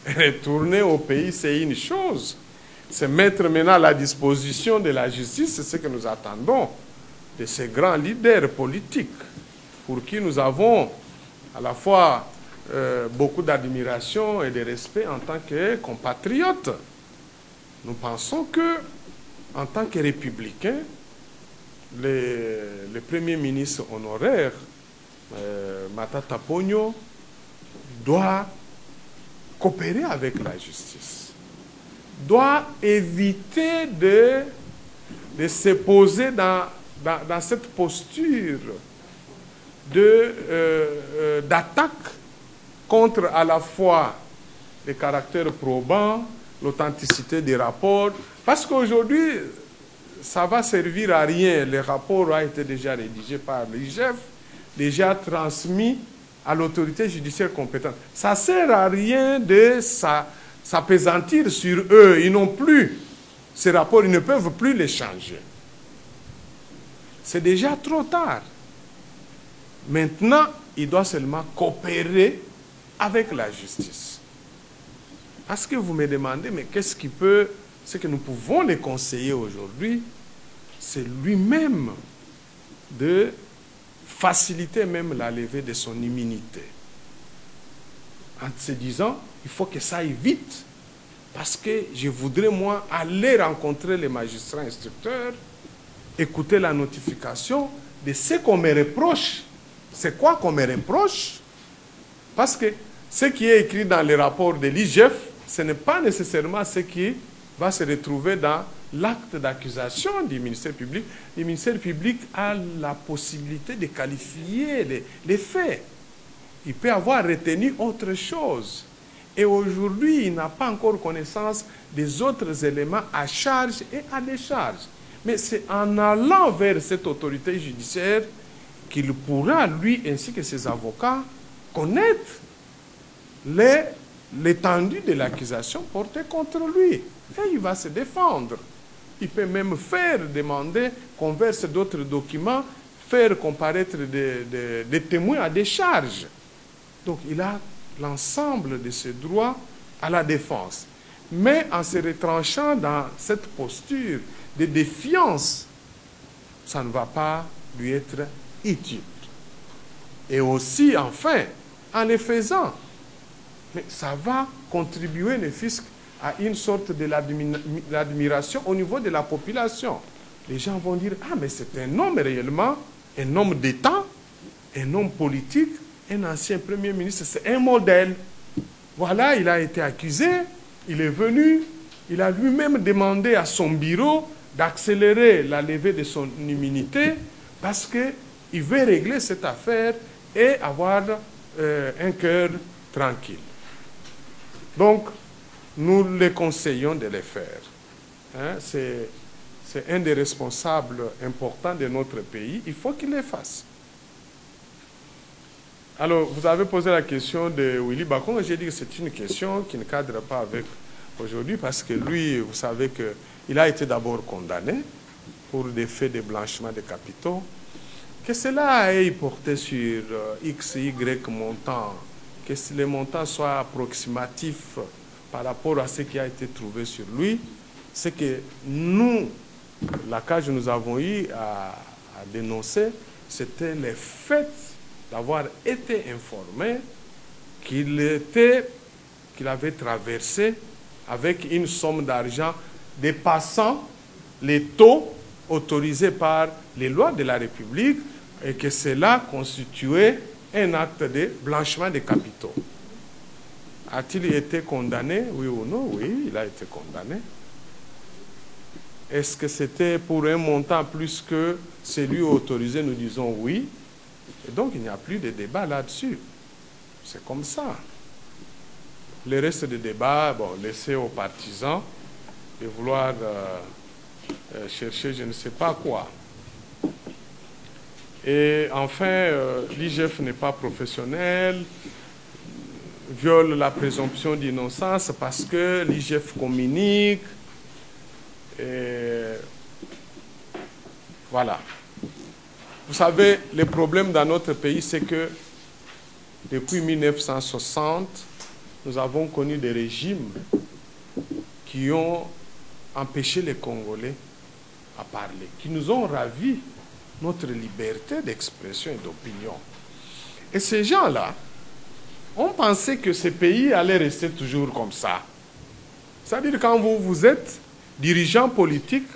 retourner au pays, c'est une chose. Se mettre maintenant à la disposition de la justice, c'est ce que nous attendons de ces grands leaders politiques pour qui nous avons à la fois beaucoup d'admiration et de respect en tant que compatriotes. Nous pensons que en tant que républicain, le premier ministre honoraire, Matata Ponyo, doit coopérer avec la justice, doit éviter de se poser dans cette posture d'attaque contre à la fois les caractères probants, l'authenticité des rapports, parce qu'aujourd'hui, ça va servir à rien. Le rapport a été déjà rédigé par l'IGF, déjà transmis à l'autorité judiciaire compétente. Ça ne sert à rien de s'appesantir sur eux. Ils n'ont plus ces rapports, ils ne peuvent plus les changer. C'est déjà trop tard. Maintenant, il doit seulement coopérer avec la justice. Parce que vous me demandez, mais qu'est-ce qui peut, ce que nous pouvons les conseiller aujourd'hui, c'est lui-même de faciliter même la levée de son immunité. En se disant, il faut que ça aille vite, parce que je voudrais, moi, aller rencontrer les magistrats instructeurs, écouter la notification de ce qu'on me reproche. C'est quoi qu'on me reproche? Parce que ce qui est écrit dans les rapports de l'IGF, ce n'est pas nécessairement ce qui va se retrouver dans l'acte d'accusation du ministère public. Le ministère public a la possibilité de qualifier les faits. Il peut avoir retenu autre chose. Et aujourd'hui, il n'a pas encore connaissance des autres éléments à charge et à décharge. Mais c'est en allant vers cette autorité judiciaire qu'il pourra, lui ainsi que ses avocats, connaître l'étendue de l'accusation portée contre lui. Et il va se défendre. Il peut même faire demander qu'on verse d'autres documents, faire comparaître des témoins à des charges. Donc il a l'ensemble de ses droits à la défense. Mais en se retranchant dans cette posture de défiance, ça ne va pas lui être utile. Et aussi, enfin, en le faisant, mais ça va contribuer, ne fût-ce à une sorte de l'admiration au niveau de la population. Les gens vont dire, ah, mais c'est un homme réellement, un homme d'État, un homme politique, un ancien Premier ministre, c'est un modèle. Voilà, il a été accusé, il est venu, il a lui-même demandé à son bureau d'accélérer la levée de son immunité parce qu'il veut régler cette affaire et avoir un cœur tranquille. Donc, nous les conseillons de le faire. Hein, c'est un des responsables importants de notre pays. Il faut qu'il le fasse. Alors, vous avez posé la question de Willy Bacon. J'ai dit que c'est une question qui ne cadre pas avec aujourd'hui parce que lui, vous savez qu'il a été d'abord condamné pour des faits de blanchiment de capitaux. Que cela ait porté sur X, Y montant, que les montants soient approximatifs par rapport à ce qui a été trouvé sur lui, c'est que nous, la CAJ, nous avons eu à dénoncer, c'était le fait d'avoir été informé qu'il avait traversé avec une somme d'argent dépassant les taux autorisés par les lois de la République et que cela constituait un acte de blanchiment de capitaux. A-t-il été condamné, oui ou non? Oui, il a été condamné. Est-ce que c'était pour un montant plus que celui autorisé? Nous disons oui. Et donc, il n'y a plus de débat là-dessus. C'est comme ça. Le reste des débats, bon, laissez aux partisans de vouloir chercher je ne sais pas quoi. Et enfin, l'IGF n'est pas professionnel, viole la présomption d'innocence parce que l'IGF communique. Et voilà. Vous savez, le problème dans notre pays, c'est que depuis 1960, nous avons connu des régimes qui ont empêché les Congolais à parler, qui nous ont ravi notre liberté d'expression et d'opinion. Et ces gens-là ont pensé que ce pays allait rester toujours comme ça. C'est-à-dire quand vous êtes dirigeant politique,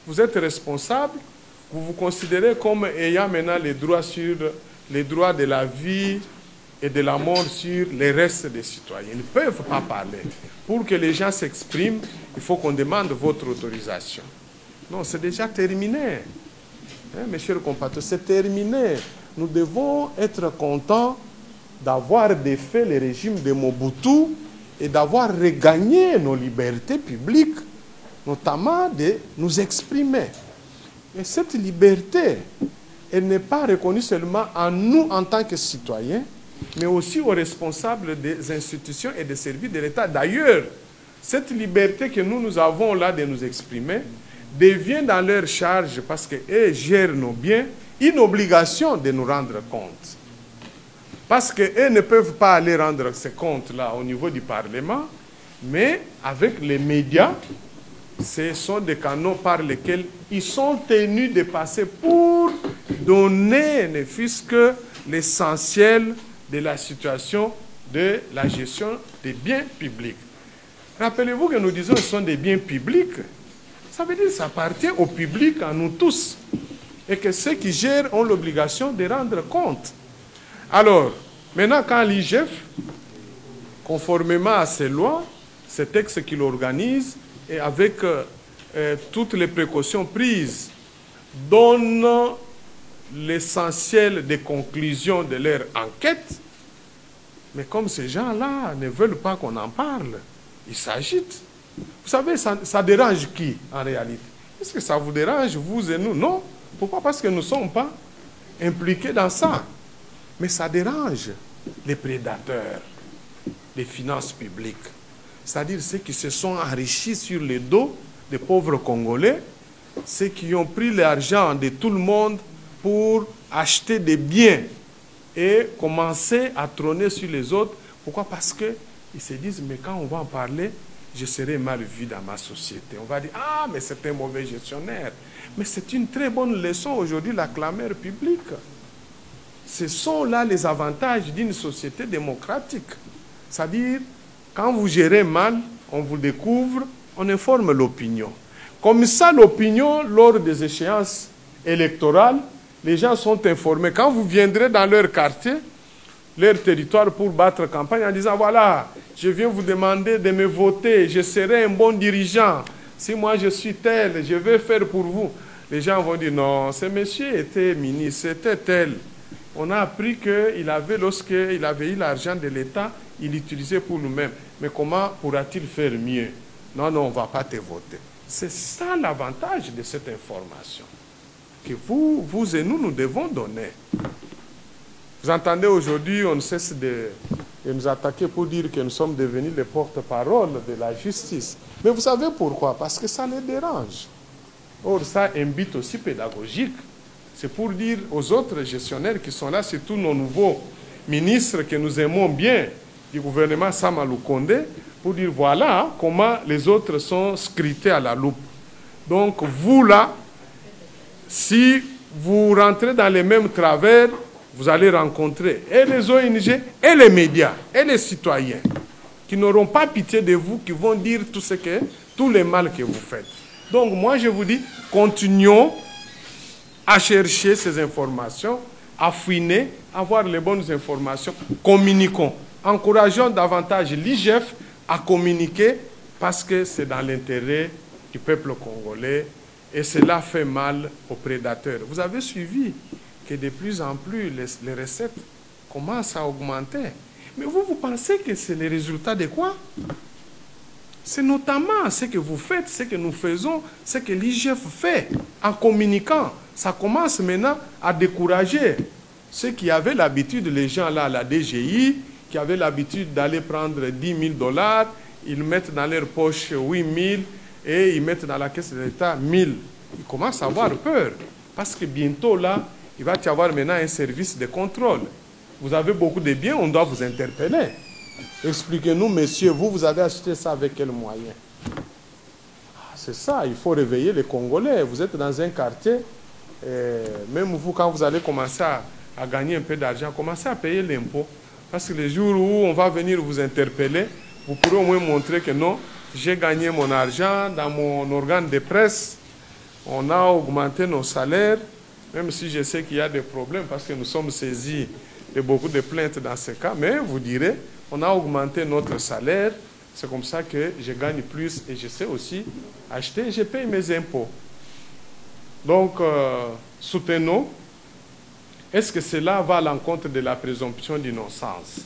vous êtes responsable, vous vous considérez comme ayant maintenant les droits de la vie et de la mort sur les restes des citoyens. Ils ne peuvent pas parler. Pour que les gens s'expriment, il faut qu'on demande votre autorisation. Non, c'est déjà terminé. Hein, mes chers compatriotes, c'est terminé. Nous devons être contents d'avoir défait le régime de Mobutu et d'avoir regagné nos libertés publiques, notamment de nous exprimer. Et cette liberté, elle n'est pas reconnue seulement à nous en tant que citoyens, mais aussi aux responsables des institutions et des services de l'État. D'ailleurs, cette liberté que nous avons là de nous exprimer devient dans leur charge, parce qu'eux gèrent nos biens, une obligation de nous rendre compte. Parce qu'eux ne peuvent pas aller rendre ces comptes-là au niveau du Parlement, mais avec les médias, ce sont des canaux par lesquels ils sont tenus de passer pour donner, ne fût-ce que l'essentiel de la situation de la gestion des biens publics. Rappelez-vous que nous disons que ce sont des biens publics. Ça veut dire que ça appartient au public, à nous tous. Et que ceux qui gèrent ont l'obligation de rendre compte. Alors, maintenant, quand l'IGF, conformément à ces lois, ces textes qu'il organise, et avec toutes les précautions prises, donne l'essentiel des conclusions de leur enquête, mais comme ces gens-là ne veulent pas qu'on en parle, ils s'agitent. Vous savez, ça dérange qui, en réalité? Est-ce que ça vous dérange, vous et nous? Non. Pourquoi? Parce que nous ne sommes pas impliqués dans ça. Mais ça dérange les prédateurs des finances publiques. C'est-à-dire ceux qui se sont enrichis sur le dos des pauvres Congolais, ceux qui ont pris l'argent de tout le monde pour acheter des biens et commencer à trôner sur les autres. Pourquoi? Parce qu'ils se disent, mais quand on va en parler, je serai mal vu dans ma société. On va dire, ah, mais c'est un mauvais gestionnaire. Mais c'est une très bonne leçon aujourd'hui, la clameur publique. Ce sont là les avantages d'une société démocratique. C'est-à-dire, quand vous gérez mal, on vous découvre, on informe l'opinion. Comme ça, l'opinion, lors des échéances électorales, les gens sont informés. Quand vous viendrez dans leur quartier, leur territoire pour battre campagne en disant, voilà, je viens vous demander de me voter, je serai un bon dirigeant. Si moi je suis tel, je vais faire pour vous. Les gens vont dire, non, ce monsieur était ministre, c'était tel. On a appris qu'il avait, lorsqu'il avait eu l'argent de l'État, il l'utilisait pour nous-mêmes. Mais comment pourra-t-il faire mieux? Non, non, on ne va pas te voter. C'est ça l'avantage de cette information que vous et nous devons donner. Vous entendez aujourd'hui, on ne cesse de nous attaquer pour dire que nous sommes devenus les porte-parole de la justice. Mais vous savez pourquoi? Parce que ça les dérange. Or, ça a un but aussi pédagogique. C'est pour dire aux autres gestionnaires qui sont là, surtout nos nouveaux ministres que nous aimons bien, du gouvernement Samalou Kondé, pour dire voilà comment les autres sont scrutés à la loupe. Donc, vous là, si vous rentrez dans les mêmes travers, vous allez rencontrer et les ONG, et les médias, et les citoyens, qui n'auront pas pitié de vous, qui vont dire tout le mal que vous faites. Donc, moi, je vous dis, continuons à chercher ces informations, à fouiner, à avoir les bonnes informations, communiquons. Encourageons davantage l'IGF à communiquer parce que c'est dans l'intérêt du peuple congolais et cela fait mal aux prédateurs. Vous avez suivi que de plus en plus les recettes commencent à augmenter. Mais vous pensez que c'est le résultat de quoi? C'est notamment ce que vous faites, ce que nous faisons, ce que l'IGF fait en communiquant. Ça commence maintenant à décourager ceux qui avaient l'habitude, les gens là à la DGI, qui avaient l'habitude d'aller prendre 10 000 $, ils mettent dans leur poche 8 000 et ils mettent dans la caisse de l'État 1 000. Ils commencent à avoir peur parce que bientôt là, il va y avoir maintenant un service de contrôle. Vous avez beaucoup de biens, on doit vous interpeller. Expliquez-nous, messieurs, vous avez acheté ça avec quels moyens? C'est ça, il faut réveiller les Congolais. Vous êtes dans un quartier, même vous, quand vous allez commencer à gagner un peu d'argent, commencez à payer l'impôt. Parce que les jours où on va venir vous interpeller, vous pourrez au moins montrer que non, j'ai gagné mon argent dans mon organe de presse, On a augmenté nos salaires, même si je sais qu'il y a des problèmes parce que nous sommes saisis de beaucoup de plaintes dans ce cas, mais vous direz, on a augmenté notre salaire, c'est comme ça que je gagne plus et je sais aussi acheter et je paye mes impôts. Donc, soutenons. Est-ce que cela va à l'encontre de la présomption d'innocence?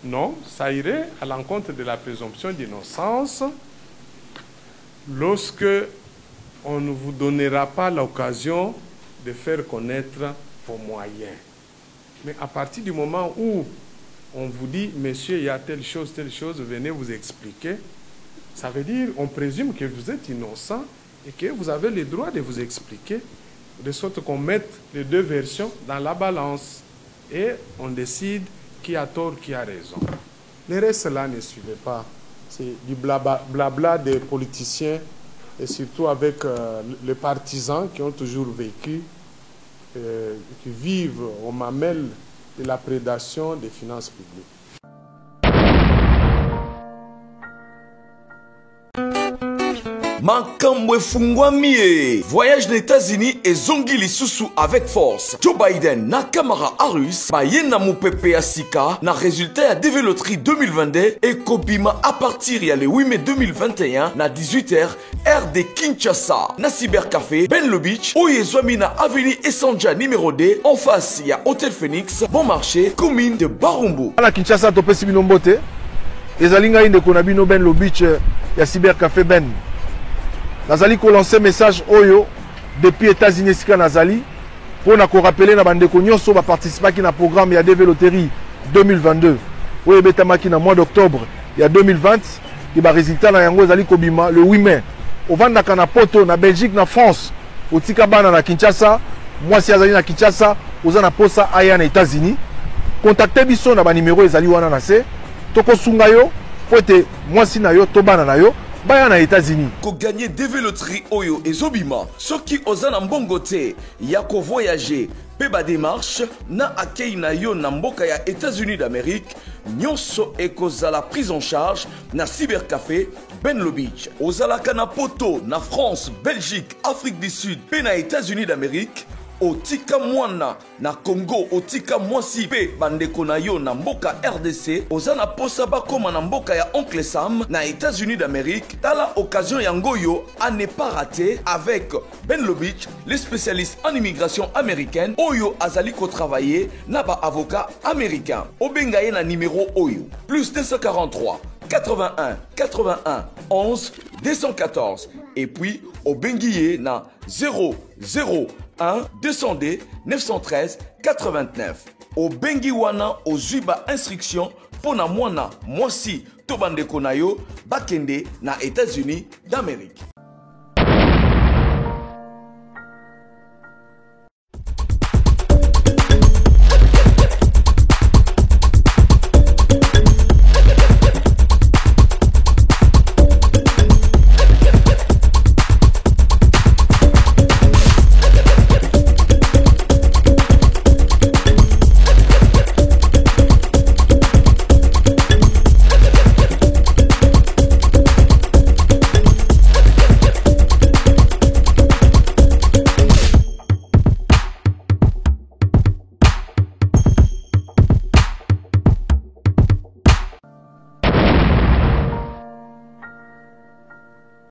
Non, ça irait à l'encontre de la présomption d'innocence lorsque on ne vous donnera pas l'occasion de faire connaître vos moyens. Mais à partir du moment où on vous dit, monsieur, il y a telle chose, venez vous expliquer, ça veut dire, on présume que vous êtes innocent et que vous avez le droit de vous expliquer, de sorte qu'on mette les deux versions dans la balance et on décide qui a tort, qui a raison. Le reste là ne suivez pas. C'est du blabla des politiciens et surtout avec les partisans qui ont toujours vécu, qui vivent aux mamelles de la prédation des finances publiques. Makambo efungwami. Voyage aux États-Unis et zongi lisusu avec force. Joe Biden na Kamala Harris baye na mupepe ya sika na résultat ya DV Loterie 2022 et kobima à partir ya le 8 mai 2021 na 18h heure de Kinshasa na cybercafé Ben Lobich oyezwami na avenue Essanja numéro 2 en face ya Hôtel Phoenix bon marché commune de Barumbu. Na Kinshasa topesi bino mbote ezalinga inde kona bino Ben Lobich ya cybercafé Ben. Nazali ko lancer message oyo depuis États-Unis sika nazali pour na ko rappeler na bandeko nyonso ba participer ki na programme ya DV Loterie 2022. Oyo betamaki na mois d'octobre ya 2020 ki ba résultat na yango ezali ko bima le 8 mai. Ovandaka na poto na Belgique na France otika bana na Kinshasa, moi si azali na Kinshasa oza na posa aya na États-Unis. Contactez biso na ba numéro ezali wana na se. Toko sunga yo po ete moi si na yo to bana na yo baya na États-Unis. Ko gagner DV Loterie oyo ezobima soki ozana mbongo te ya ko voyager pe ba démarche na akei na yo na mboka ya États-Unis d'Amérique nyonso ekozala prise en charge na cybercafé Ben Lobich. Ozalaka na poto na France, Belgique, Afrique du Sud pe na États-Unis d'Amérique. Otika mwana na Congo, otika mwasi pe bandeko na yo na mboka RDC, ozana posa bakoma na mboka ya Oncle Sam na États-Unis d'Amérique. Tala occasion yango yo à ne pas rater avec Ben Lobich, le spécialiste en immigration américaine, oyo azali ko travailler na ba avocat américain. Obengaye na numéro oyo plus 243 81 81 11 214 et puis Obengiye na 001 200D 913 89. Au Bengiwana au Zuba instruction pour na mwana mwasi tobandeko na yo bakende na États-Unis d'Amérique.